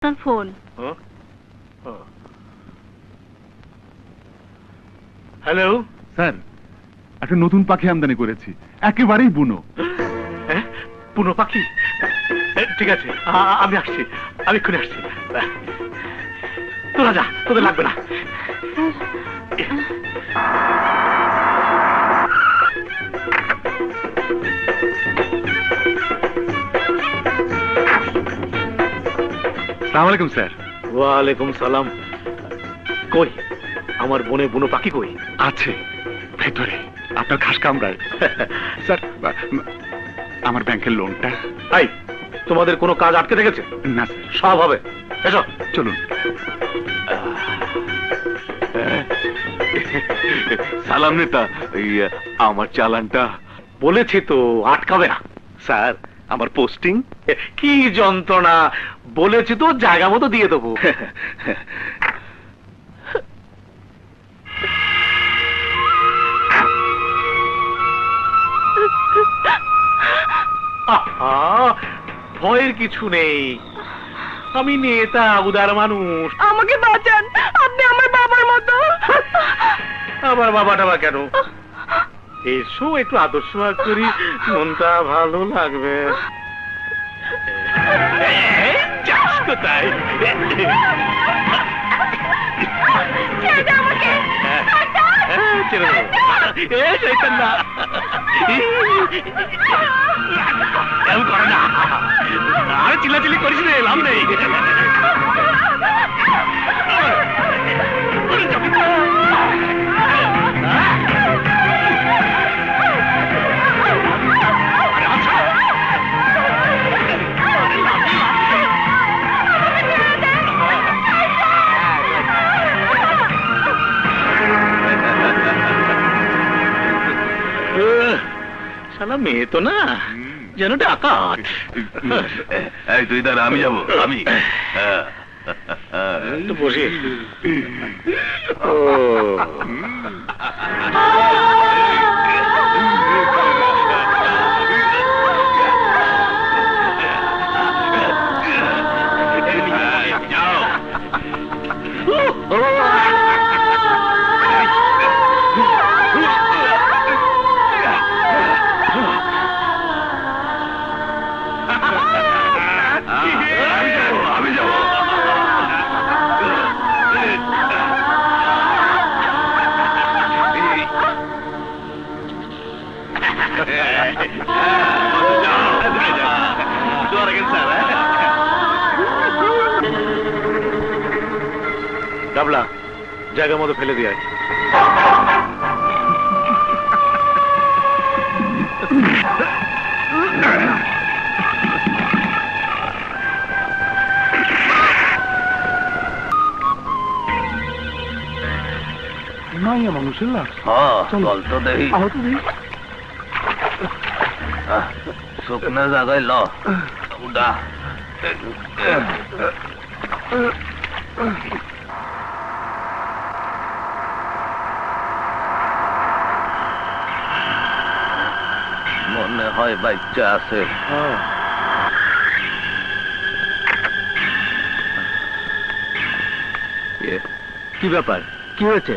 Phone. Hello sir, একটা নতুন পাখি আমদানি করেছি, একেবারেই বুনো। বুনো পাখি? ঠিক আছে, আমি আসছি, আমি এক্ষুনি আসছি। তোরা যা, তোদের লাগবে না। আসসালামু আলাইকুম স্যার। ওয়ালাইকুম সালাম। কই আমার বনে বুনো পাখি কই? আছে ভেতরে, আপনার খাস কামরায়। স্যার, আমার ব্যাংকের লোনটা। এই, তোমাদের কোনো কাজ আটকে থেকেছে? না স্যার। সব হবে, এসো। চলুন। সালাম নেতা, আমার চালানটা। বলেছি তো আটকাবে না। স্যার, আমার পোস্টিং। কি যন্ত্রণা! বলেছি তো জায়গা মতো দিয়ে দেবো। আহা, ভয়ের কিছু নেই। আমি নেতা, উদার মানুষ। আমাকে বাঁচান, আপনি আমার বাবার মতো। আমার বাবাটা বা কেন? এসো একটু আদর্শ করি, মনটা ভালো লাগবে। যাস কোথায়? ছেড়ে দেবো। এরকম করে না, আরে চিল্লাচিল্লি করিস রে, লাভ নেই। শালা মেয়ে তো না, যেন ডাকাত। এই তুই দাঁড়া, আমি যাবো, আমি। একটু বসে। ও আমি যাবো। ডাবলা, জায়গা মতো ফেলে দিয়ে আয়। মাইয়া মানুষের লাশ। চল তো দেখি। শুকনো জায়গায় ল উডা। মনে হয় বাচ্চা আছে। কি ব্যাপার? কি হয়েছে?